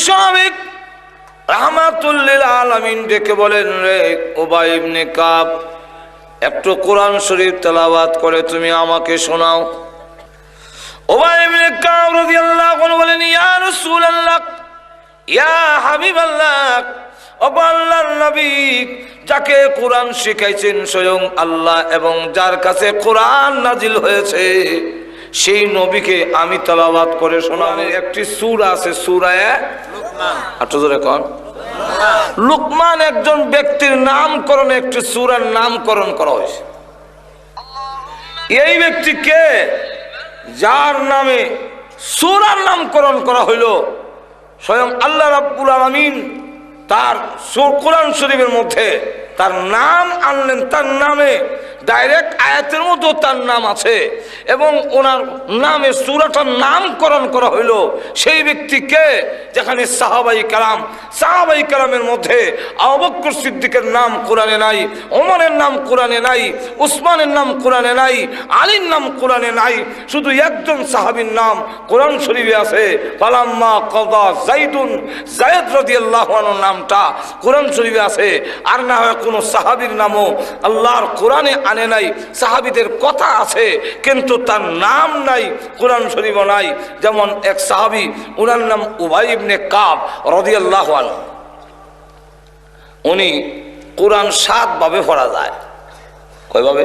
বিশ্বনবী রাহমাতুল লিল আলামিন ডেকে বলেন, রে উবাই ইবনে কাব, একটু কোরআন শরীফ তেলাওয়াত করে তুমি আমাকে শোনাও। উবাই ইবনে কাব রাদিয়াল্লাহু আনহু বলেন, ইয়া রাসূলুল্লাহ, ইয়া হাবিবাল্লাহ, ও আল্লাহর নবী, যাকে কোরআন শিখাইছেন স্বয়ং আল্লাহ এবং যার কাছে কোরআন নাজিল হয়েছে সেই নবীকে আমি তেলাওয়াত করে শোনাবো। একটি সূরা আছে, সূরা লুকমান। একটু জোরে কোন? লুকমান একজন ব্যক্তির নামকরণে একটি সূরার নামকরণ করা হয়েছে। এই ব্যক্তিকে যার নামে সূরার নামকরণ করা হইল, স্বয়ং আল্লাহ রাব্বুল আলামিন তার কোরআন শরীফের মধ্যে তার নাম আনলেন। তার নামে ডাইরেক্ট আয়াতের মধ্যে তার নাম আছে এবং ওনার নামে সূরাটার নামকরণ করা হইল। সেই ব্যক্তিকে যেখানে সাহাবাই কালামের মধ্যে আবু বকর সিদ্দিকের নাম কোরআনে নাই, ওমরের নাম কোরআনে নাই, উসমানের নাম কোরআনে নাই, আলীর নাম কোরআনে নাই, শুধু একজন সাহাবীর নাম কোরআন শরীফে আছে। ফালাম্মা কাদা যায়েদ রাদিয়াল্লাহু আনহুর নামটা কোরআন শরীফে আছে। আর না হয় কোনো সাহাবীর নামও আল্লাহর কোরআনে আনে নাই। সাহাবীদের কথা আছে কিন্তু তার নাম নাই, কোরআন শরীফও নাই। যেমন এক সাহাবী, ওনার নাম উবাই ইবনে কাব রাদিয়াল্লাহু আনহু। উনি কোরআন 7 ভাবে পড়া যায়। কয়ভাবে?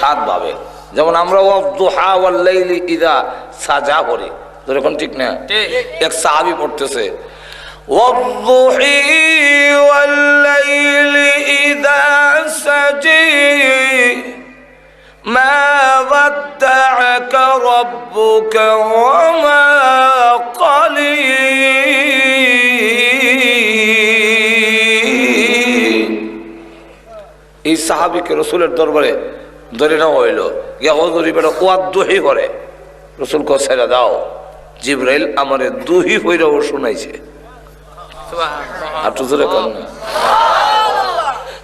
7 ভাবে। যেমন আমরা ওয়াদুহা ওয়াল লাইলি ইযা সাজা পড়ি, এরকম ঠিক না? এক সাহাবী পড়তেছে, والضحى والليل إذا سجى ما ودعك ربك وما قلى। এই সাহাবীকে রাসূলের দরবারে ধরে নেওয়া হইল, ইয়া হুজুর বেটা ওয়াদুহি করে। রাসূল কো ছেড়ে দাও, জিবরাইল আমারে দুহি হইরাও শুনাইছে।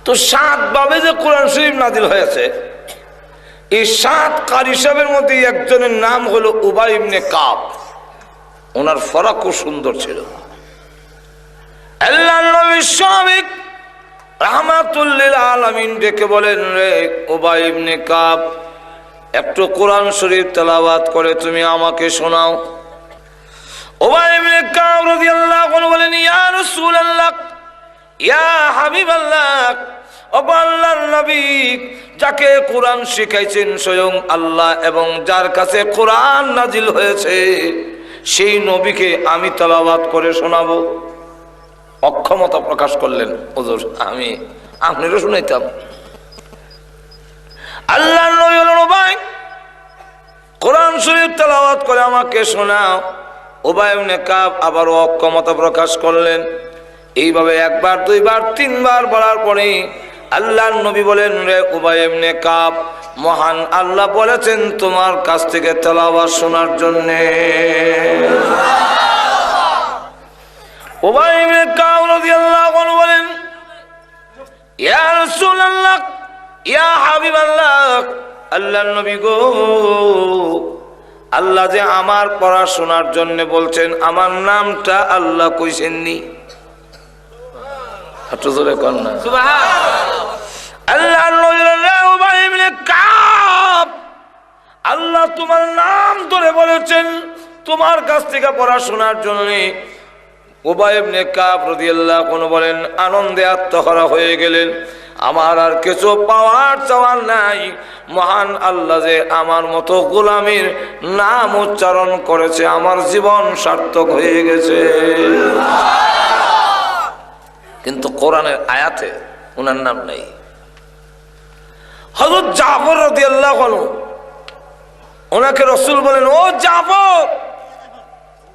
তো 7 ভাবে যে কোরআন শরীফ নাজিল হয়েছে, এই 7 কারি সাহেবের মধ্যে একজনের নাম হলো উবাই ইবনে কাব। ওনার ফরা খুব সুন্দর ছিল। আল্লাহর নবী সাহেব রাহমাতুল লিল আলামিন ডেকে বলেন, রে উবাই ইবনে কাব, একটু কোরআন শরীফ তেলাওয়াত করে তুমি আমাকে শোনাও। উবাই ইবনে কাব রাদিয়াল্লাহু আনহু বলেন, ইয়া রাসূলুল্লাহ, ইয়া হাবিবাল্লাহ, ও আল্লাহর নবী, যাকে কোরআন শিখাইছেন স্বয়ং আল্লাহ এবং যার কাছে কোরআন নাজিল হয়েছে সেই নবীকে আমি তেলাওয়াত করে শোনাবো। অক্ষমতা প্রকাশ করলেন, হুজুর আমি আপনারও শুনাইতাম। আল্লাহর নবী বলেন, উবাই, কোরআন শরীফ তেলাওয়াত করে আমাকে শোনাও। উবাই ইবনে কাব আবারও অক্ষমতা প্রকাশ করলেন। এইভাবে 1 বার 2 বার 3 বার বলার পরে আল্লাহর নবী বলেন, রে উবাই ইবনে কাব, মহান আল্লাহ বলেছেন তোমার কাছ থেকে তেলাওয়াত শোনার জন্য। উবাই ইবনে কাব রাদিয়াল্লাহু আনহু বলেন, ইয়া রাসূলুল্লাহ, ইয়া হাবিবাল্লাহ, আল্লাহর নবী গো, আল্লাহ যে আমার পড়াশোনার জন্য বলছেন, আমার নামটা আল্লাহ কইছেননি। একটু জোরে কোন না সুবহানাল্লাহ। আল্লাহর নবী উবাই ইবনে কাব, আল্লাহ তোমার নাম ধরে বলেছেন তোমার কাছ থেকে পড়াশোনার জন্য। উবাই ইবনে কাব রাদিয়াল্লাহু আনহু বলেন, আনন্দে আত্মহারা হয়ে গেলেন। আমার আর কিছু পাওয়ার চাওয়ার নাই, মহান আল্লাহ যে আমার মতো গোলামের নাম উচ্চারণ করেছে, আমার জীবন সার্থক হয়ে গেছে। কিন্তু কোরআনের আয়াতে ওনার নাম নাই। হযরত জাফর রাদিয়াল্লাহু আনহু, ওনাকে রাসূল বলেন, ও জাফর,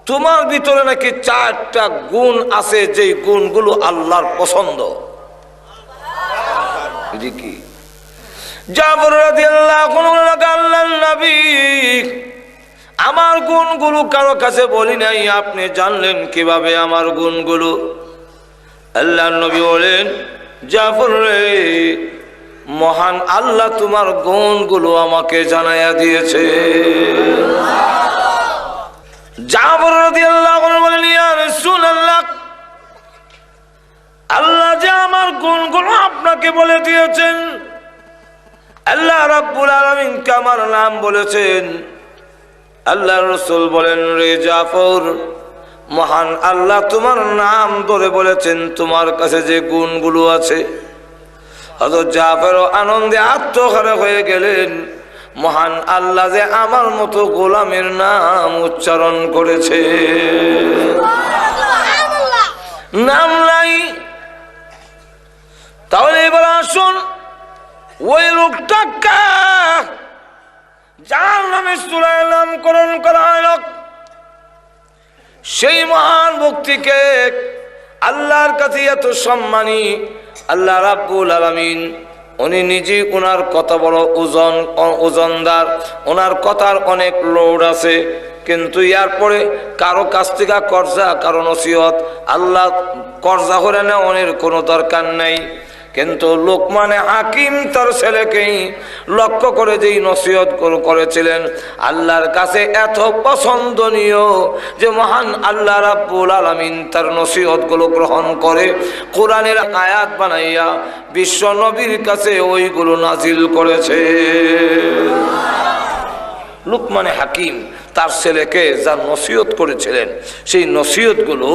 তোমার ভিতরে নাকি 4টা গুণ আছে, যেই গুণগুলো আল্লাহর পছন্দ। কি? জাফর রাদিয়াল্লাহু আনহু, আল্লাহর নবী, আমার গুণগুলো কারো কাছে বলি নাই, আপনি জানলেন কিভাবে আমার গুণগুলো? আল্লাহর নবী বলেন, জাফর রে, মহান আল্লাহ তোমার গুণগুলো আমাকে জানাইয়া দিয়েছে। জাফর রাদিয়াল্লাহু আনহু বলেন, ইয়া রাসূলুল্লাহ, আপনাকে বলে দিয়েছেন, আল্লাহ রাব্বুল আলামিনকে আমার নাম বলেছেন। আল্লাহ রাসূল বলেন, রে জাফর, মহান আল্লাহ তোমার নাম ধরে বলেছেন, তোমার কাছে যে গুণগুলো আছে। হযরত জাফর আনন্দে আত্মহারা হয়ে গেলেন, মহান আল্লাহ যে আমার মতো গোলামের নাম উচ্চারণ করেছে। নাম নাই, তাহলে এবার আসুন ওই লোকটাকে যার নামে সূরায় নামকরণ করা হল, সেই মহান ব্যক্তিকে আল্লাহর কাছে এত সম্মানী। আল্লাহ রাব্বুল আলামিন উনি নিজে, ওনার কথা বড় ওজনদার, ওনার কথার অনেক লোড আছে, কিন্তু এরপরে কারো কাছ থেকে কর্জা, কারো নসিহত আল্লাহ কর্জা করে নেওয়ার কোনো দরকার নাই। কিন্তু লোকমানে হাকিম তার ছেলেকেই লক্ষ্য করে যেই নসিহত করেছিলেন, আল্লাহর কাছে এত পছন্দনীয় যে মহান আল্লাহ রাব্বুল আলামিন তার নসিহতগুলো গ্রহণ করে কোরআনের আয়াত বানাইয়া বিশ্ব নবীর কাছে ওইগুলো নাজিল করেছে। লুকমানে হাকিম তার ছেলেকে যা নসিহত করেছিলেন, সেই নসিহতগুলো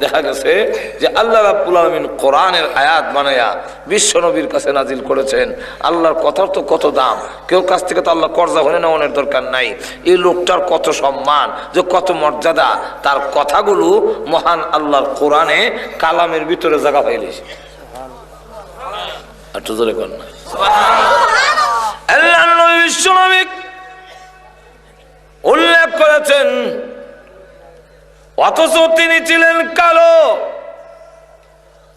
দেখা গেছে যে আল্লাহ রাব্বুল আলামিন কোরআনের আয়াত বানায়া বিশ্ব নবীর কাছে নাজিল করেছেন। আল্লাহর কথার তো কত দাম, কেউ কাছ থেকে তো আল্লাহ কর্জা হয়ে নেওয়ার দরকার নাই। এই লোকটার কত সম্মান, যে কত মর্যাদা, তার কথাগুলো মহান আল্লাহর কোরআনে কালামের ভিতরে জায়গা পাইলেছে। একটু জোরে কর না। আল্লাহ নবী বিশ্ব নবী উল্লেখ করেছেন, অথচ তিনি ছিলেন কালো।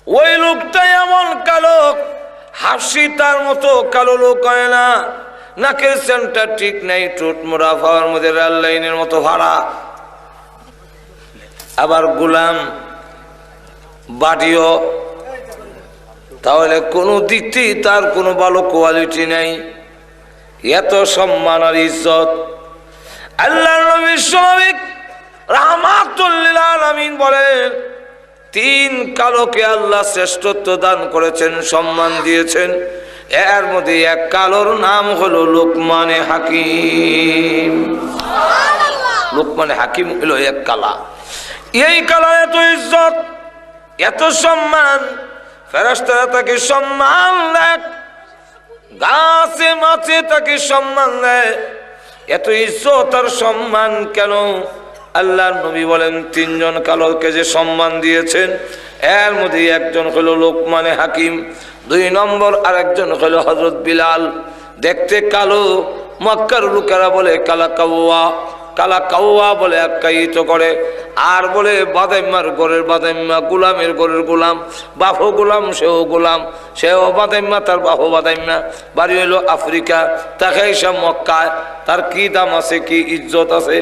ওই লোকটা এমন কালো, হাসি তার মতো কালো লোক হয় না, নাকের সেন্টার ঠিক নাই, ঠোঁট মোড়া, ফাওয়ার মধ্যে রেল লাইনের মতো ভাড়া, আবার গোলাম বাড়িও, তাহলে কোনো দিক থেকে তার কোনো ভালো কোয়ালিটি নাই। এত সম্মান আর ইজ্জত। আল্লাহর নবী বিশ্বনবী রাহমাতুল লিল আলামিন বলেন, তিন কালোকে আল্লাহ শ্রেষ্ঠত্ব দান করেছেন, সম্মান দিয়েছেন। এর মধ্যে এক কালোর নাম হলো লুকমানে হাকিম। লুকমানে হাকিম হলো এক কালা। এই কালা এত ইজ্জত, এত সম্মান, ফেরেশতারা তাকে সম্মান দেয়, গাছে মাছে তাকে সম্মান দেয়। এত ইজ্জত আর সম্মান কেন? আল্লাহর নবী বলেন, তিনজন কালোকে যে সম্মান দিয়েছেন, এর মধ্যে একজন হলো লোকমানে হাকিম, দুই নম্বর আরেকজন হলো হযরত বিলাল। দেখতে কালো, মক্কার লোকেরা বলে কালা কাওয়া, কালা কাওয়া বলে আখ্যায়িত করে। আর বলে বাদাইম্মার ঘরের বাদাইম্মা, গোলামের ঘরের গোলাম, বাফো গোলাম সেও গোলাম, সেও বাদাইম্মা, তার বাফো বাদাইম্মা। বাড়ি হইল আফ্রিকা, তাকে এসব মক্কায়, তার কি দাম আছে, কি ইজ্জত আছে।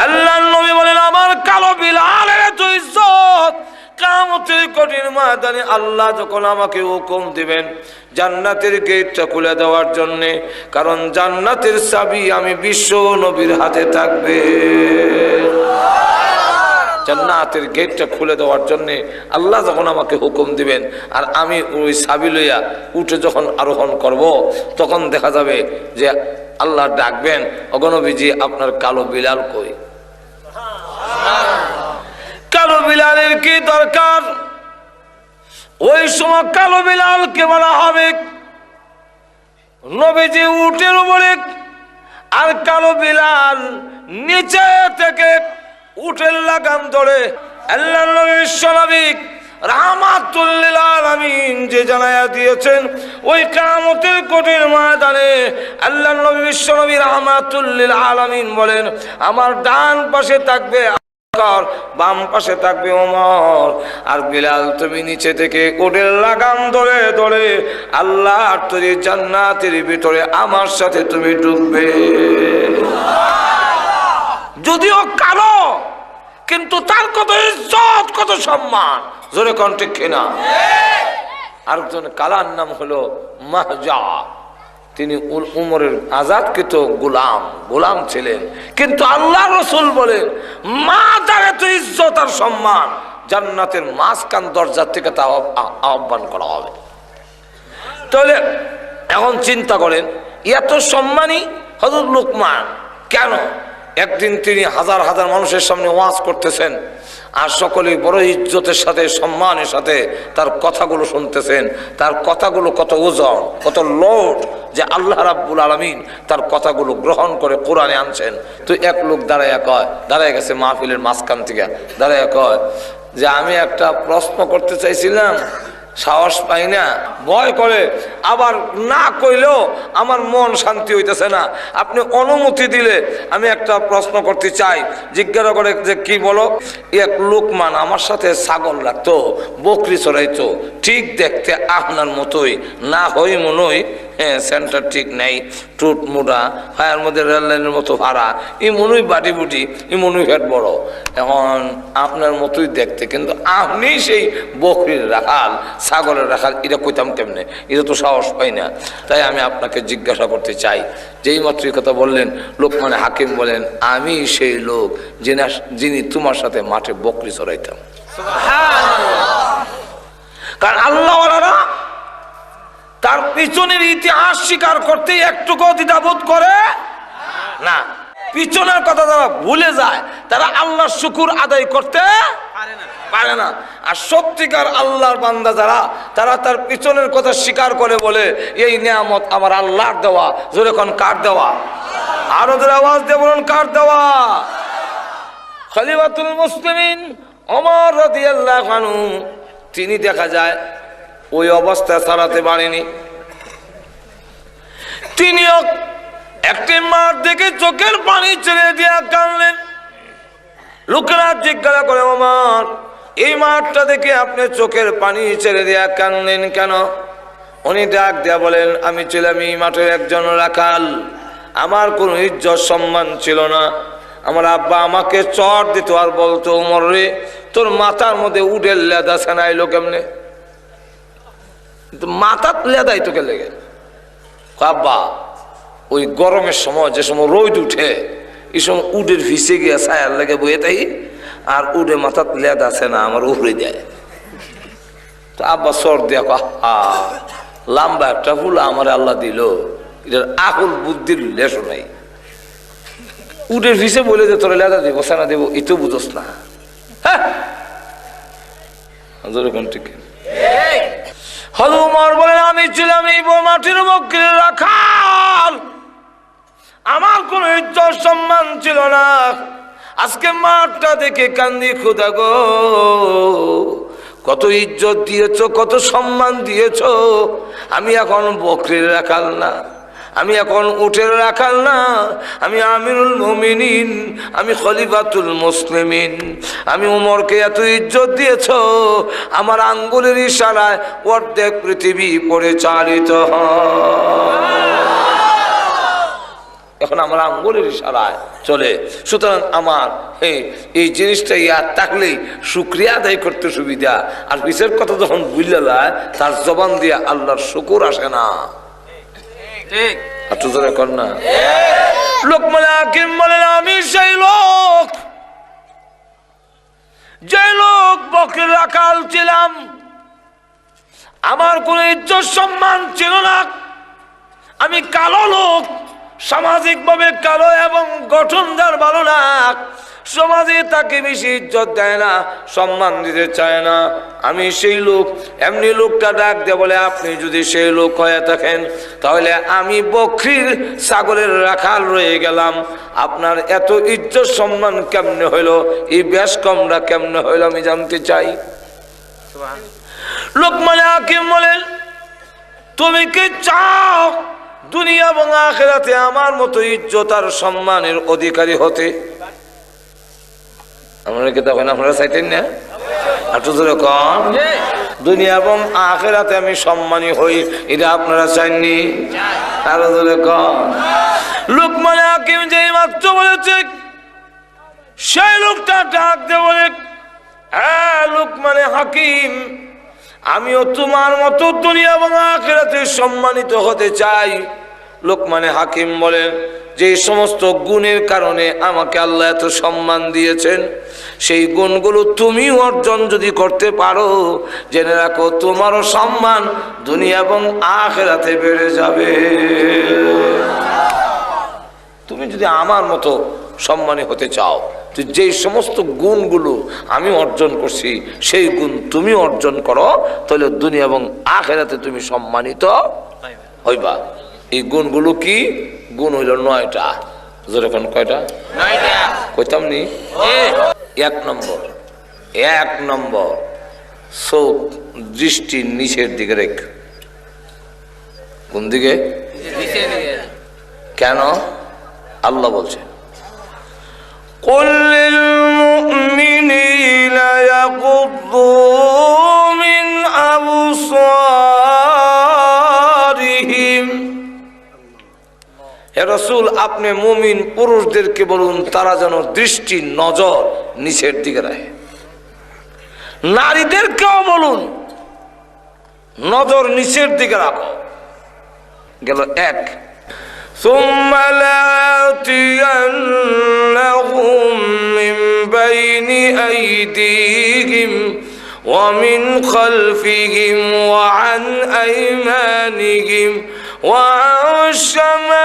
আল্লাহর নবী বলেন, আমার কালো বিলালের এত ইজ্জত, কিয়ামতের কঠিন ময়দানে আল্লাহ যখন আমাকে হুকুম দিবেন জান্নাতের গেটটা খুলে দেওয়ার জন্য, কারণ জান্নাতের চাবি আমি বিশ্ব নবীর হাতে থাকবে। জান্নাতের গেটটা খুলে দেওয়ার জন্য আল্লাহ যখন আমাকে হুকুম দিবেন, আর আমি ওই চাবি লইয়া উঠে যখন আরোহণ করব, তখন দেখা যাবে যে আল্লাহ ডাকবেন, ওগো নবীজি আপনার কালো বিলাল কই? কালো বিলালের কি দরকার? ওই সময় কালো বিলালকে বলা হবে নবীজি উটের উপরে, আর কালো বিলাল নিচে থেকে উটের লাগাম ধরে। আল্লাহর নবী বিশ্বনবী রাহমাতুল লিল আলামিন যে জানায়া দিয়েছেন, ওই কিয়ামতের কঠিন ময়দানে আল্লাহর নবী বিশ্বনবী রাহমাতুল লিল আলামিন বলেন, আমার ডান পাশে থাকবে বাম পাশে থাকবে ওমর, আর বিলাল তুমি নিচে থেকে উটের লাগাম ধরে ধরে আল্লাহর তৈরি জান্নাতের ভিতরে আমার সাথে তুমি ঢুকবে। যদিও কালো, কিন্তু তার কত ইজ্জত, কত সম্মান, জোরে কোন ঠিক কিনা? আরেকজন কালার নাম হলো মাহজা। তিনি উমরের আজাদকৃত গোলাম ছিলেন, কিন্তু আল্লাহ রাসূল বলেন, মা যার এত ইজ্জত আর সম্মান, জান্নাতের মাঝখান দরজা থেকে তা আহ্বান করা হবে। তাহলে এখন চিন্তা করেন, এত সম্মানী হযরত লোকমান, কেন? একদিন তিনি হাজার হাজার মানুষের সামনে ওয়াজ করতেছেন, আর সকলেই বড় ইজ্জতের সাথে সম্মানের সাথে তার কথাগুলো শুনতেছেন। তার কথাগুলো কত ওজন, কত লোড, যে আল্লাহ রাব্বুল আলামিন তার কথাগুলো গ্রহণ করে কোরআনে আনছেন। তো এক লোক দাঁড়ায় গেছে মাহফিলের মাঝখান থেকে, দাঁড়ায় কয় যে আমি একটা প্রশ্ন করতে চাইছিলাম, সাহস পাই না, ভয় করে, আবার না কইলেও আমার মন শান্তি হইতেছে না। আপনি অনুমতি দিলে আমি একটা প্রশ্ন করতে চাই। জিজ্ঞাসা করে যে কি বলো? এক লোকমান আমার সাথে ছাগল রাখতো, বকরি চড়াইতো, ঠিক দেখতে আপনার মতোই, না হই মনই, হ্যাঁ সেন্টার ঠিক নেই, টুট মুডা, ফায়ার মধ্যে রেল লাইনের মতো ভাড়া, এই মনুই বাটি বুটি, এই মনুই ফ্যাট বড়, এখন আপনার মতোই দেখতে, কিন্তু আপনি সেই বকরির রাখাল, ছাগলের রাখাল, এটা কইতাম কেমনে? এটা তো সাহস পাই না। তাই আমি আপনাকে জিজ্ঞাসা করতে চাই। যেই মাত্র কথা বললেন, লোকমান হাকিম বলেন, আমি সেই লোক যিনি তোমার সাথে মাঠে বকরি চড়াইতাম। কারণ আল্লাহওয়ালারা তার পিছনের ইতিহাস স্বীকার করতে একটুকু দ্বিধাবোধ করে না। পিছনের কথা যারা ভুলে যায়, তারা আল্লাহর শুকুর আদায় করতে পারে না। আর সত্যিকার আল্লাহর বান্দা যারা, তারা তার পিছনের কথা স্বীকার করে বলে, এই নিয়ামত আমার আল্লাহর দেওয়া। জোরে কোন কার দেওয়া? আরো জোরে আওয়াজ দিয়ে বলুন, কার দেওয়া? খলিফাতুল মুসলিমিন ওমর রাদিয়াল্লাহু আনহু, তিনি দেখা যায় ওই অবস্থা ছাড়াতে পারেনি। তিনিও একটি মাঠ দেখে চোখের পানি ছেড়ে দিয়ে কাঁদলেন। লোকেরা জিজ্ঞাসা করে, ওমর, এই মাঠটা দেখে আপনি চোখের পানি ছেড়ে দিয়ে কাঁদলেন কেন? উনি ডাক দিয়া বলেন, আমি ছিলাম এই মাঠের একজন রাখাল, আমার কোনো ইজ্জত সম্মান ছিল না। আমার আব্বা আমাকে চট দিত আর বলতো, ওমর রে, তোর মাথার মধ্যে উডের লেদা সেনাইলো কেমনে? মাথার লেদাই তোকে লেগে। আব্বা, ওই গরমের সময় যে সময় রোদ উঠে, এই সময় উডের ভিসে গিয়া ছায়ার লেগে বয়ে তাই, আর উডে মাথার লেদা সেনা আমার উড়ে দেয়। তো আব্বা চট দিয়া হা, লম্বা একটা ফুল আমার আল্লাহ দিল, এটার আকুল বুদ্ধির লেশো নাই। উডের ভিসে বলে যে তোর লেদা দেবো, সেনা দেবো, এ তো বুঝোস না। হ্যাঁ, ঠিক। হযরত বলেন, আমি ছিলাম এই মাটির বকরির রাখাল, আমার কোন ইজ্জত সম্মান ছিল না। আজকে মাঠটা দেখে কান্দি, খোদা গো, কত ইজ্জত দিয়েছো, কত সম্মান দিয়েছো, আমি এখন বকরির রাখাল না, আমি এখন উটের রাখাল না, আমি আমিরুল মুমিনিন, আমি খলিফাতুল মুসলিমিন। আমি উমরকে এত ইজ্জত দিয়েছো, আমার আঙ্গুলের ইশারায় অর্ধেক পৃথিবী পরিচালিত হয়। এখন আমার আঙ্গুলের ইশারায় চলে। সুতরাং আমার এই জিনিসটা ইয়াদ থাকলেই শুকরিয়া আদায় করতে সুবিধা। আর পিছের কথা যখন বুঝলে যায়, তার জবান দিয়ে আল্লাহর শুকুর আসে না। ঠিক কর না। লোকমান হাকিম বলেন, আমি সেই লোক, যে লোক বকরির রাখাল ছিলাম, আমার কোন ইজ্জত সম্মান ছিল না। আমি কালো লোক, সামাজিক ভাবে কালো এবং গঠনদার ভালো না, সমাজে তাকে বেশি ইজ্জত দেয় না, সম্মান দিতে চায় না। আমি সেই লোক। এমনি লোকটা ডাক দিয়ে বলে, আপনি যদি সেই লোক হয়ে থাকেন, তাহলে আমি বকরির ছাগলের রাখাল রয়ে গেলাম, আপনার এত ইজ্জত সম্মান কেমনে হইলো, এই বেশ কমরা কেমনে হইলো, আমি জানতে চাই। লোকমান হাকিম বলেন, তুমি কি চাও দুনিয়া এবং আখিরাতে আমার মতো ইজ্জত আর সম্মানের অধিকারী হতে? আপনারা চাইতেন না? দুনিয়া এবং আখিরাতে আমি সম্মানী হই, এটা আপনারা চাননি? আরো জোরে কন। লোকমান হাকিম যেই মাত্র বলেছে, সেই লোকটা ডাক দিয়ে বলে, হ্যাঁ লোকমান হাকিম, আমিও তোমার মতো দুনিয়া এবং আখিরাতে সম্মানিত হতে চাই। লোকমানে হাকিম বলেন, যে সমস্ত গুণের কারণে আমাকে আল্লাহ এত সম্মান দিয়েছেন, সেই গুণগুলো তুমি অর্জন যদি করতে পারো, জেনে রাখো তোমারও সম্মান দুনিয়া এবং আখিরাতে বেড়ে যাবে। তুমি যদি আমার মতো সম্মানী হতে চাও, তো যেই সমস্ত গুণগুলো আমি অর্জন করছি সেই গুণ তুমি অর্জন করো, তাহলে দুনিয়া এবং আখিরাতে তুমি সম্মানিত হইবা। এই গুণগুলো কি? গুণ হইল 9টা। যেরকম কয়টা? 9টা। কইতাম নি? 1 নম্বর চোখ দৃষ্টি নিচের দিকে রেখ। কোন দিকে? কেন? আল্লাহ বলছে, قل للمؤمنين يغضوا من أبصارهم। হে রাসূল, আপনি মুমিন পুরুষদেরকে বলুন তারা যেন দৃষ্টি নজর নিচের দিকে রাখে। নারীদেরকেও বলুন নজর নিচের দিকে রাখো। গেল 1। ثم لآتينهم من بين أيديهم ومن خلفهم وعن أيمانهم وعن شمائلهم।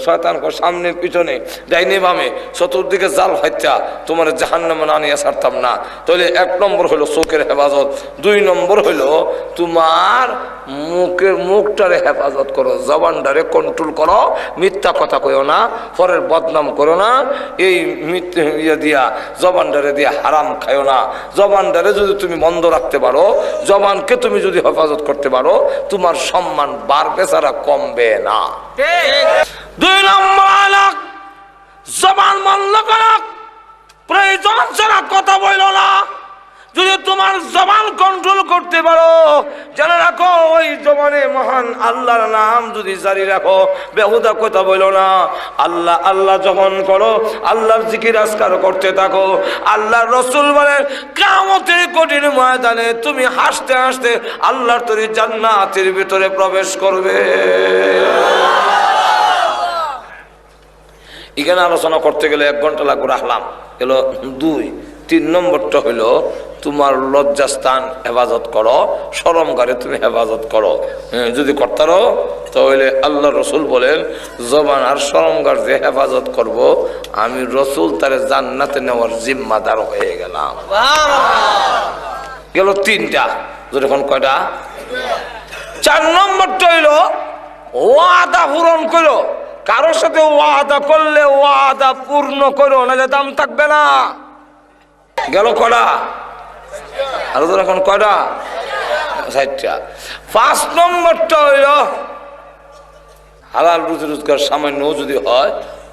শয়তান কর সামনে পিছনে ডাইনে বামে চতুর্দিকে জাল হত্যা তোমার জাহান্নামে না নিয়ে ছাড়তাম না। তাহলে 1 নম্বর হলো চোখের হেফাজত, 2 নম্বর হলো তোমার মুখটারে হেফাজত করো, জবানটারে কন্ট্রোল করো, মিথ্যা কথা কইও না, পরের বদনাম করো না, এই ইয়ে দিয়া জবানটারে দিয়া হারাম খাইও না। জবানটারে যদি তুমি বন্ধ রাখতে পারো, জবানকে তুমি যদি হেফাজত করতে পারো, তোমার সম্মান বাড়বে ছাড়া কমবে না। 2 নম্বর আলাক জবান বন্ধ করো, প্রয়োজন ছাড়া কথা বলো না। যদি তোমার জবান কন্ট্রোল করতে পারো, জেনে রাখো ওই জবানে মহান আল্লাহর নাম যদি জারি রাখো, বেহুদা কথা বলো না। আল্লাহ আল্লাহ যখন করো, আল্লাহর জিকির আজকার করতে থাকো। আল্লাহর রাসূল বলেন, কিয়ামতের কঠিন ময়দানে তুমি হাসতে হাসতে আল্লাহর তৈরি জান্নাতের ভিতরে প্রবেশ করবে। এখানে আলোচনা করতে গেলে 1 ঘন্টা লাগবে, রাখলাম। গেল 2। 3 নম্বরটা হইল তোমার লজ্জাস্থান হেফাজত করো, শরমগারে তুমি হেফাজত করো। যদি করতারো তাহলে আল্লাহ রসুল বলেন, জবান আর শরমগার যে হেফাজত করব, আমি রসুল তারে জান্নাতে নেওয়ার জিম্মাদার হয়ে গেলাম। গেল 3টা। যখন কয়টা? 4 নম্বরটা হইল ওয়াদা পূরণ করো। কারোর সাথে ওয়াদা করলে ওয়াদা পূর্ণ করো, নাহলে দাম থাকবে না। গেল কয়টা? আর এখন কয়টা? 60টা। 5 নম্বরটা হইল হালাল রুজি রোজগার সামান্য যদি হয়,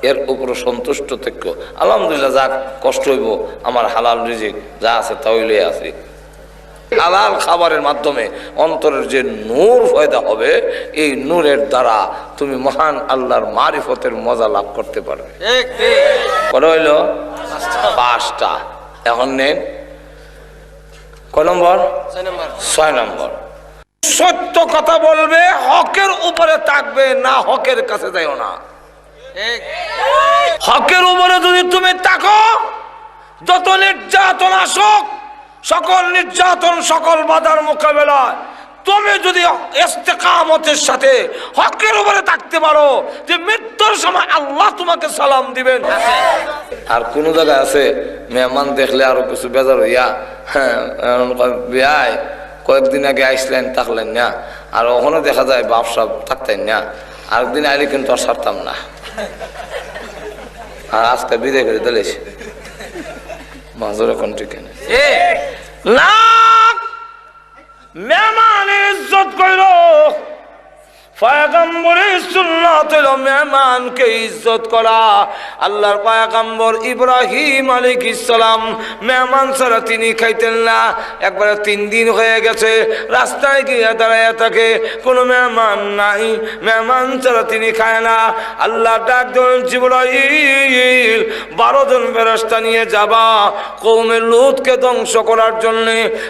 এর উপরে সন্তুষ্ট থেকো। আলহামদুলিল্লাহ, যাক কষ্ট হইব, আমার হালাল রিজিক যা আছে তা হইলে আছে। হালাল খাবারের মাধ্যমে অন্তরের যে নূর পয়দা হবে, এই নূরের দ্বারা তুমি মহান আল্লাহর মারিফতের মজা লাভ করতে পারবে। কত হইল? 5টা। এখন নেন কয় নম্বর? 6 নম্বর। সত্য কথা বলবে, হকের উপরে থাকবে না, হকের কাছে যাইও না। হকের উপরে যদি তুমি থাকো, যত নির্যাতন আসুক, সকল নির্যাতন সকল বাধার মোকাবেলায় তুমি যদি ইস্তেকামতের সাথে হকের উপরে থাকতে পারো, যে মৃত্যুর সময় আল্লাহ তোমাকে সালাম দিবেন। আর কোন জায়গায় আছে মেহমান দেখলে আরো কিছু বেজার হইয়া, হ্যাঁ কয়েকদিন আগে আইসলেন থাকলেন না, আর ওখানে দেখা যায় বাপসা থাকতেন না, আরেকদিন আইলে কিন্তু আর ছাড়তাম না, আর আজকে বিদায় করে দিলেছে মাজর এখন ঠিক না। মেহমানের ইজ্জত কইল, পয়গম্বরের সুন্নাত হলো মেহমানকে ইজ্জত করা। আল্লাহর পয়গম্বর ইব্রাহিম আলাইহিস সালাম মেহমান ছাড়া তিনি খাইতেন না। একবারে 3 দিন হয়ে গেছে, রাস্তায় গিয়ে দাঁড়ায় থাকে, কোনো মেহমান নাই, মেহমান ছাড়া তিনি খায় না। আল্লাহ ডাক দেন, জিবরাইল 12 জন ফেরেশতা নিয়ে যাবা কওমে লূতকে ধ্বংস করার জন্য।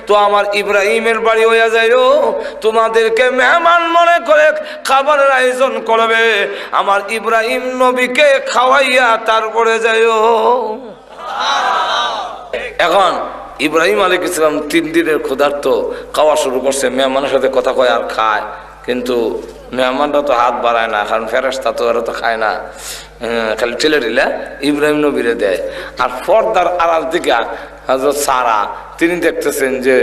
তো আমার ইব্রাহিমের বাড়ি হয়ে যাইও, তোমাদেরকে মেহমান মনে করে খাবারের আয়োজন করবে, আমার ইব্রাহিম নবীকে খাওয়াইয়া তারপরে যাইও। এখন ইব্রাহিম আলাইহিস সালাম 3 দিনের ক্ষুধার্ত, খাওয়া শুরু করছে, মেহমানের সাথে কথা কয় আর খায়, কিন্তু মেহমানরা তো হাত বাড়ায় না, কারণ ফেরেশতা তো ওরা তো খায় না, খালি ঠেলে ঠেলে ইব্রাহিম নবীরে দেয়। আর পর্দার আড়াল দিকে হযরত সারা তিনি দেখতেছেন যে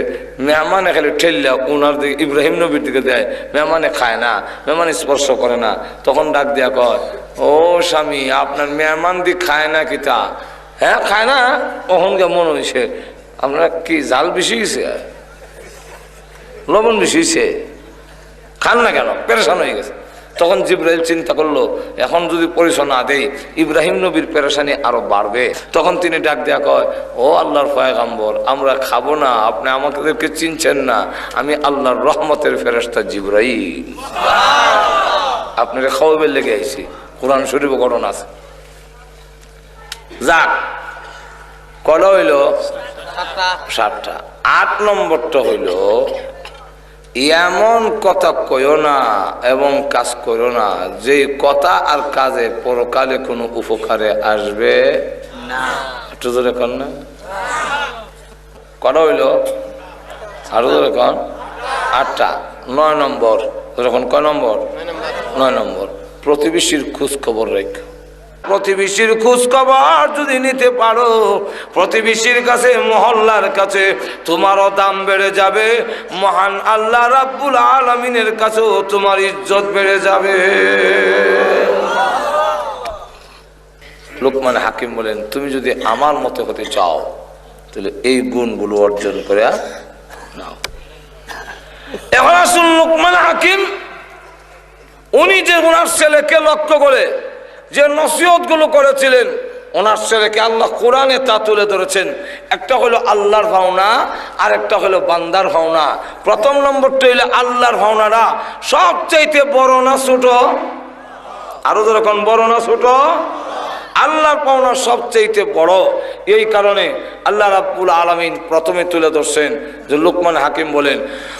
মেহমানে খালি ঠেললে ওনার দিকে ইব্রাহিম নবীর দিকে দেয়, মেহমানে খায় না, মেহমান স্পর্শ করে না। তখন ডাক দিয়া কয়, ও স্বামী, আপনার মেহমান দি খায় না কিতা? হ্যাঁ খায় না। ওখানকে মনে হয়েছে আপনার কি জাল বেশি গেছে, লবণ বেশি হয়েছে, খান না কেন, পেরেশান হয়ে গেছে। তখন জিবরাইল চিন্তা করলো, এখন যদি পরিচয় না দেই ইব্রাহিম নবীর পেরেশানি আরো বাড়বে। তখন তিনি ডাক দেয়া কয়, ও আল্লাহর পয়গম্বর, আমরা খাবো না, আপনি আমাদেরকে চিনছেন না, আমি আল্লাহর রহমতের ফেরেশতা জিবরাইল, আপনাকে খাওয়াবের লেগে আইছি। কোরআন শরীফ ঘটনা আছে। যাক, কটা হইল? 7টা। 8 নম্বরটা হইল, এমন কথা কইও না এবং কাজ করো না যে কথা আর কাজে পরকালে কোনো উপকারে আসবে না। একটু জোরে কর না। কটা হইল? আরো জোরে কর। 8টা। 9 নম্বর, যখন কয় নম্বর? 9 নম্বর, প্রতিবেশীর খোঁজ খবর রেখ। প্রতিবেশীর খোঁজ খবর যদি নিতে পারো, প্রতিবেশীর কাছে, মহল্লার কাছে তোমারও দাম বেড়ে যাবে, মহান আল্লাহ রাব্বুল আলামিনের কাছেও তোমার ইজ্জত বেড়ে যাবে। লোকমান হাকিম বলেন, তুমি যদি আমার মতো হতে চাও তাহলে এই গুণগুলো অর্জন করে নাও। এখন আসুন, লোকমান হাকিম উনি যে ওনার ছেলেকে লক্ষ্য করে যে নসিহত গুলো করেছিলেন, ওনার ছেলেকে আল্লাহ কোরআনে তা তুলে ধরেছেন। একটা হলো আল্লাহর ভাওনা, আর একটা হলো বান্দার ভাওনা। প্রথম নম্বরটা হইলে আল্লাহর ভাওনাটা সবচাইতে বড় না ছোট? আরো যখন বড় না ছোট? আল্লাহর পাওনা সবচাইতে বড়। এই কারণে আল্লাহ রাব্বুল আলামিন প্রথমে তুলে ধরছেন যে লোকমান হাকিম বলেন,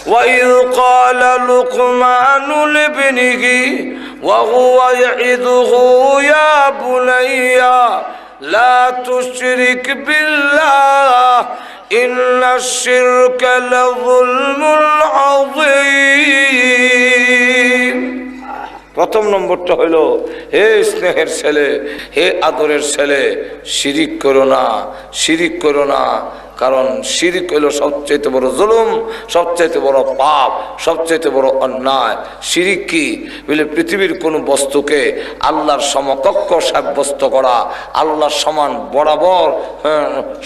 ওয়াইয ক্বালা লুকমানু লিবনিহি ওয়া হুয়া ইয়াইযুহু ইয়া বুনাইয়া লা তুশরিক বিল্লাহ ইন্নাশ শিরকা লাযুলমুন আযীম। প্রথম নম্বরটা হইল, হে স্নেহের ছেলে, হে আদরের ছেলে, শিরিক করো না, শিরিক করো না। কারণ শিরিক হইল সবচাইতে বড় জুলুম, সবচাইতে বড় পাপ, সবচাইতে বড় অন্যায়। শিরিক কি বলে? পৃথিবীর কোনো বস্তুকে আল্লাহর সমকক্ষ সাব্যস্ত করা, আল্লাহর সমান বরাবর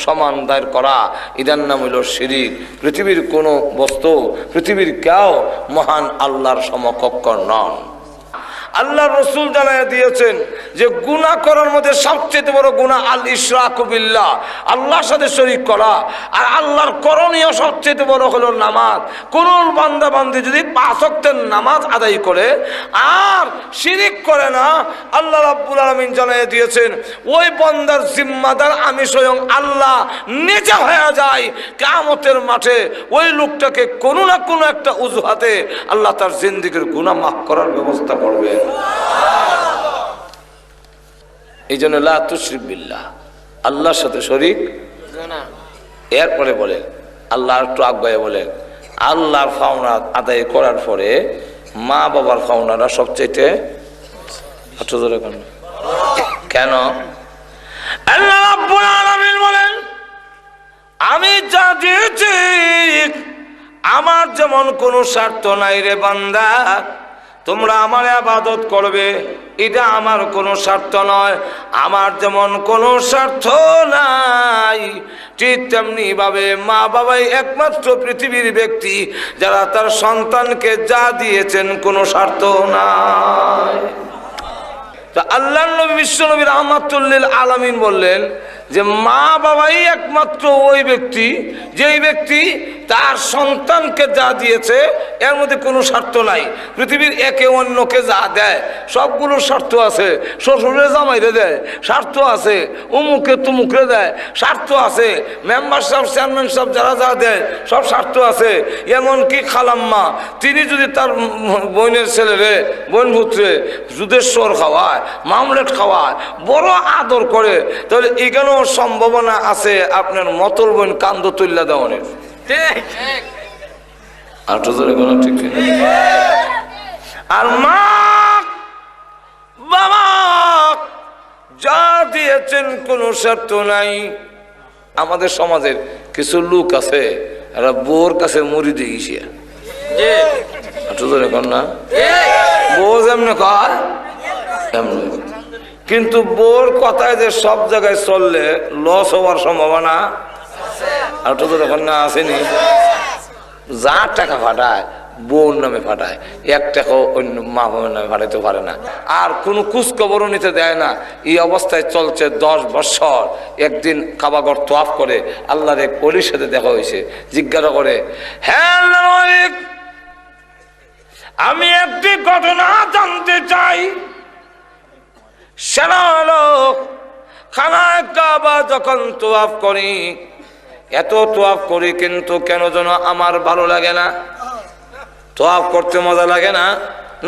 সমান দায়ের করা, এটার নাম হইল শিরিক। পৃথিবীর কোনো বস্তু, পৃথিবীর কেউ মহান আল্লাহর সমকক্ষ নন। আল্লাহ রসুল জানাইয়া দিয়েছেন যে গুনাহ করার মধ্যে সবচেয়ে বড় গুনাহ আল ইশরাকু বিল্লাহ, আল্লাহর সাথে শরীক করা। আর আল্লাহর করণীয় সবচেয়ে বড় হলো নামাজ। কোন বান্দা বান্দি যদি 5 ওয়াক্তের নামাজ আদায় করে আর শিরিক করে না, আল্লাহ রাব্বুল আলামিন জানাইয়া দিয়েছেন ওই বান্দার জিম্মাদার আমি স্বয়ং আল্লাহ নিজে হয়ে যায়। কিয়ামতের মাঠে ওই লোকটাকে কোনো না কোনো একটা অজুহাতে আল্লাহ তার জিন্দেগীর গুনাহ মাফ করার ব্যবস্থা করবে। এই জন্য লা তুশরিক বিল্লাহ, আল্লাহর সাথে শরীক। এরপরে বলে আল্লাহ একটু আগে বলেন, আল্লাহর পাওনা আদায় করার পরে মা বাবার পাওনাটা সবচেয়ে কেন? আল্লাহ রাব্বুল আলামিন বলেন, আমি যা দিয়েছি আমার যেমন কোনো স্বার্থ নাই রে বান্দা, তোমরা আমার ইবাদত করবে, এটা আমার কোনো স্বার্থ নয়। আমার যেমন কোনো স্বার্থ নাই, ঠিক তেমনি ভাবে মা বাবাই একমাত্র পৃথিবীর ব্যক্তি যারা তার সন্তানকে যা দিয়েছেন কোনো স্বার্থ নাই। তা আল্লাহ নবী বিশ্বনবী রাহমাতুল লিল আলামিন বললেন যে মা বাবাই একমাত্র ওই ব্যক্তি যেই ব্যক্তি তার সন্তানকে যা দিয়েছে এর মধ্যে কোনো স্বার্থ নাই। পৃথিবীর একে অন্যকে যা দেয় সবগুলো স্বার্থ আছে। শ্বশুরে জামাইরে দেয় স্বার্থ আছে, উমুকে তুমুকরে দেয় স্বার্থ আছে, মেম্বার সাহেব চেয়ারম্যান সাহেব যারা যা দেয় সব স্বার্থ আছে। এমনকি খালাম্মা তিনি যদি তার বোনের ছেলেরে বোন পুত্রে দুধেশ্বর খাওয়ায়, মামলেট খাওয়ায়, বড় আদর করে, তাহলে এখানেও সম্ভাবনা আছে আপনার মতল বোন কান্দ তুল্লা দেওয়ানের। আর মা বাবা যা দিয়েছেন কোনো স্বার্থ নাই। আমাদের সমাজের কিছু লোক আছে এরা বউর কাছে মুড়ি দিয়ে গেছে না, বউ যেমনি কয় এমনি, কিন্তু বউর কথায় যে সব জায়গায় চললে লস হওয়ার সম্ভাবনা আর তো এখন না আসেনি। যা টাকা ফাটায় বউর নামে ফাটায়, এক টাকাও অন্য মা বাবার নামে ফাটাইতে পারে না, আর কোনো খোঁজখবরও নিতে দেয় না। এই অবস্থায় চলছে 10 বছর। একদিন কাবাগর তোয়াফ করে আল্লাহর এক ওলির সাথে দেখা হয়েছে, জিজ্ঞাসা করে, হ্যাঁ মালিক, আমি একটি ঘটনা জানতে চাই। সেটা হলো খানায় কাবা যখন তোয়াফ করি, এত তোয়াফ করি কিন্তু কেন যেন আমার ভালো লাগে না। তোয়াফ করতে মজা লাগে না,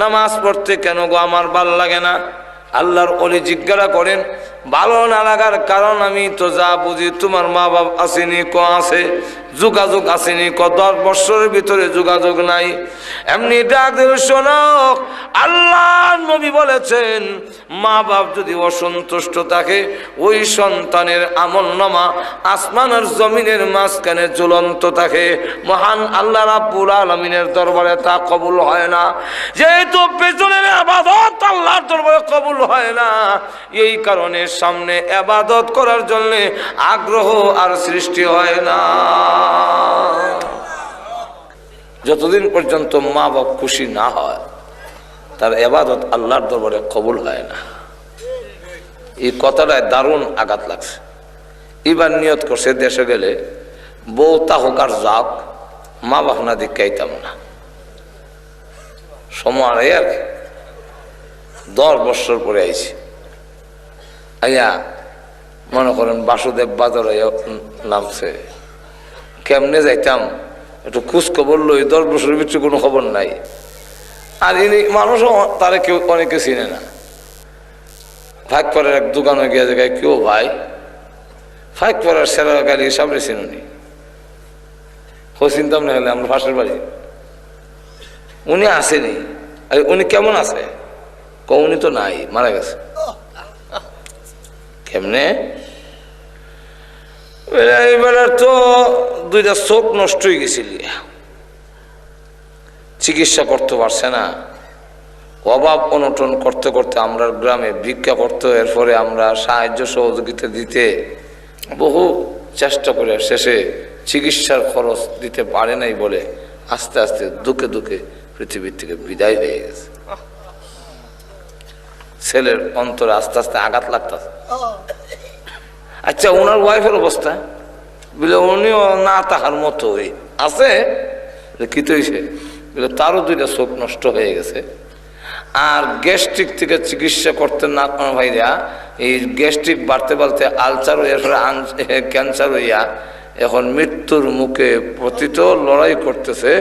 নামাজ পড়তে কেন গো আমার ভালো লাগে না। আল্লাহর ওলি জিজ্ঞাসা করেন, ভালো না লাগার কারণ আমি তো যা বুঝি তোমার মা বাপ আসেনি, ক আছে যোগাযোগ আসেনি, ক 10 বছরের ভিতরে যোগাযোগ নাই। এমনি ডাক দিল, শোনো, আল্লাহ নবী বলেছেন মা বাপ যদি অসন্তুষ্ট থাকে ওই সন্তানের আমলনামা আসমান আর জমিনের মাঝখানে ঝুলন্ত থাকে, মহান আল্লাহ রাব্বুল আলামিনের দরবারে তা কবুল হয় না। যেহেতু পেছনের ইবাদত আল্লাহর দরবারে কবুল হয় না, এই কারণে সামনে ইবাদত করার জন্য আগ্রহ আর সৃষ্টি হয় না। যতদিন পর্যন্ত মা বাপ খুশি না হয় তার ইবাদত আল্লাহর দরবারে কবুল হয় না। এই কথাটায় দারুণ আঘাত লাগছে। এবার নিয়ত করছে দেশে গেলে বউ তা হোক আর যাক, মা বাপ না দিকাইতাম না। সময় আর 10 বছর পরে আইছি, আইয়া মনে করেন বাসুদেব বাজার নামছে, কেমনে যাইতাম একটু খোঁজ খবর লই। 10 বছরের ভিতরে কোনো খবর নাই। আর ইনি মানুষও তারা কেউ অনেকে চিনে না। ফাঁক পরের এক দোকানে গিয়ে জায়গায় কেউ ভাই ফাঁক পরের সেরা গাড়ি সামনে চিনুনি, ও চিনতাম না হলে আমরা পাশের বাড়ি। উনি আসেনি, উনি কেমন আছে, উনি তো নাই, মারা গেছে। কেমনে এবার তো 2টা চোখ নষ্ট হয়ে গেছিল, চিকিৎসা করতে পারছে না। অভাব অনটন করতে করতে আমরা গ্রামে ভিক্ষা করতে, এরপরে আমরা সাহায্য সহযোগিতা দিতে বহু চেষ্টা করে শেষে চিকিৎসার খরচ দিতে পারে নাই বলে আস্তে আস্তে দুঃখে দুঃখে পৃথিবীর থেকে বিদায় হয়ে গেছে। ছেলের অন্তরে আস্তে আস্তে আঘাত লাগতেছে। আচ্ছা, ওনার ওয়াইফের অবস্থা বলে উনিও না তাহার মতো আছে, কি তো হয়েছে বলে তারও 2টা চোখ নষ্ট হয়ে গেছে। আর গ্যাস্ট্রিক থেকে চিকিৎসা করতে না ভাইরা, এই গ্যাস্ট্রিক বাড়তে বাড়তে আলসার হইয়া ক্যান্সার হইয়া এখন মৃত্যুর মুখে পতিত লড়াই করতেছে।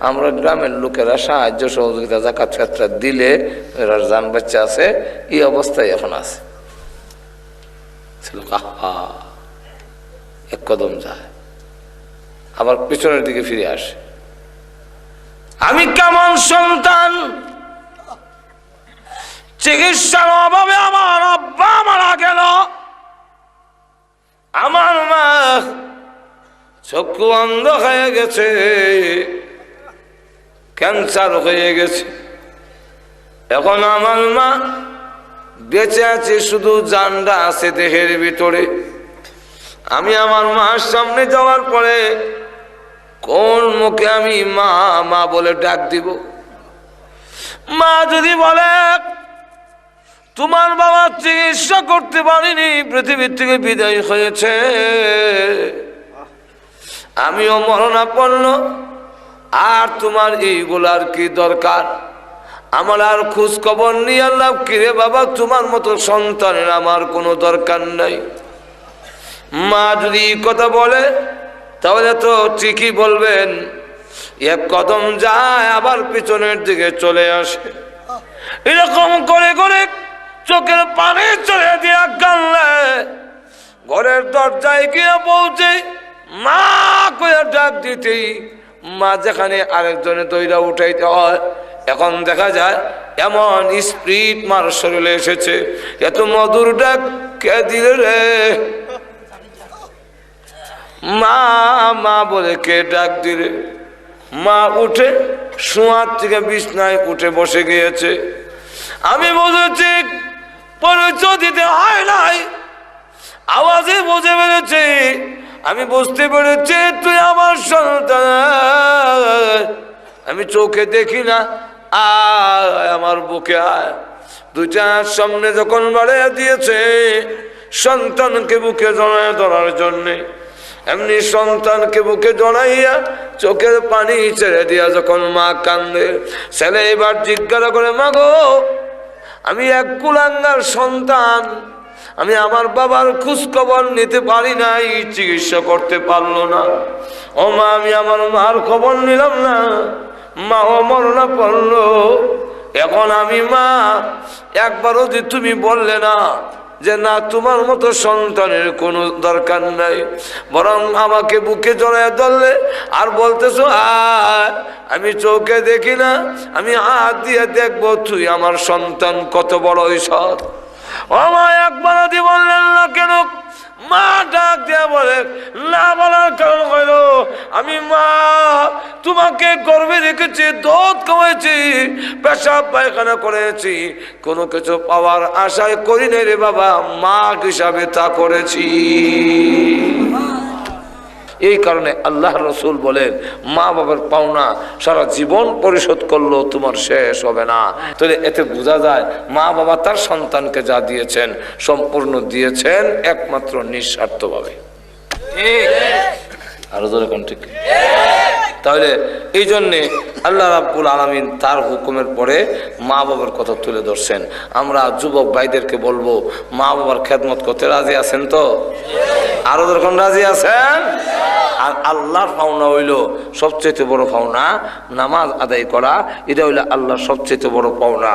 আমরা গ্রামের লোকেরা সাহায্য সহযোগিতা জাকাত ফেতরা দিলে এরা জান বাচ্চা আছে, এই অবস্থায় এখন আছে। এক কদম যায়, আবার পিছনের দিকে ফিরে আসে। আমি কেমন সন্তান, চিকিৎসার অভাবে আমার আব্বা মারা গেল, আমার মা চক্ষু অন্ধ হয়ে গেছে, ক্যান্সার হয়ে গেছে, এখন আমার মা বেঁচে আছে, শুধু জানটা আছে দেহের ভিতরে। আমি আমার মার সামনে যাওয়ার পরে কোন মুখে আমি মা মা বলে ডাক দিব? মা যদি বলে তোমার বাবা চিকিৎসা করতে পারিনি, পৃথিবীর থেকে বিদায় হয়েছে, আমিও মরণাপন্ন, আর তোমার এইগুলার কি দরকার? আমার আর খোঁজ খবর নিয়ে আল্লাহ কিরে বাবা, তোমার মতো সন্তানের আমার কোনো দরকার নাই। মা যদি কথা বলে তাহলে তো ঠিকই বলবেন, এক কদম যায় আবার পিছনের দিকে চলে আসে। এরকম করে করে চোখের পানি চলে দিয়া কানলে ঘরের দরজায় গিয়ে পৌঁছে মা কইয়া ডাক দিতেই মা যেখানে আরেকজনে দইরা উঠাইতে হয়, এখন দেখা যায় এমন স্পিরিট মার শরীরে এসেছে, এত মধুর ডাক কে দিলে রে? মা মা বলে কে ডাক দিলে? মা উঠে শোয়ার থেকে বিছনায় উঠে বসে গিয়েছে। আমি বুঝেছি পরিচয় দিতে হয় নাই, আওয়াজে বুঝে পেরেছি, আমি বুঝতে পেরেছি তুই আমার সন্তান। আমি চোখে দেখি না, আয় আমার বুকে আয়। দুইটা সামনে যখন বাড়িয়ে দিয়েছে সন্তানকে বুকে জড়ায় ধরার জন্যে, এমনি সন্তানকে বুকে জড়াইয়া চোখের পানি ছেড়ে দিয়া যখন মা কান্দে, ছেলে এবার জিজ্ঞাসা করে মা গো, আমি এক কুলাঙ্গার সন্তান, আমি আমার বাবার খোঁজ খবর নিতে পারি নাই, চিকিৎসা করতে পারলো না। ও মা, আমি আমার মার খবর নিলাম না, মা ও মরণা পড়লো। এখন আমি মা, একবারও যে তুমি বললে না যে না তোমার মতো সন্তানের কোনো দরকার নাই, বরং আমাকে বুকে জড়ায় ধরলে আর বলতেছো আমি চোখে দেখি না, আমি হাত দিয়ে দেখবো তুই আমার সন্তান কত বড় ঈশ্বর। ও মা, একবারও দিয়ে বললেন না কেন? মা ডাক দিয়া বলে না বলার কারণ হইল আমি মা তোমাকে গর্ভে রেখেছি, দুধ খাওয়াইছি, পেশাব পায়খানা করেছি, কোনো কিছু পাওয়ার আশায় করি নাই রে বাবা, মা হিসাবে তা করেছি। এই কারণে আল্লাহ রসুল বলেন মা বাবার পাওনা সারা জীবন পরিশোধ করলেও তোমার শেষ হবে না। তাহলে এতে বোঝা যায় মা বাবা তার সন্তানকে যা দিয়েছেন সম্পূর্ণ দিয়েছেন একমাত্র নিঃস্বার্থভাবে। আরো ধরে কোন ঠিক? তাহলে এই জন্যে আল্লাহ রাব্বুল আলামিন তার হুকুমের পরে মা বাবার কথা তুলে ধরছেন। আমরা যুবক ভাইদেরকে বলবো মা বাবার খেদমত করতে রাজি আছেন তো? আরো যখন রাজি আছেন? আর আল্লাহর পাওনা হইল সবচেয়ে বড় পাওনা নামাজ আদায় করা, এটা হইলো আল্লাহর সবচেয়ে বড় পাওনা।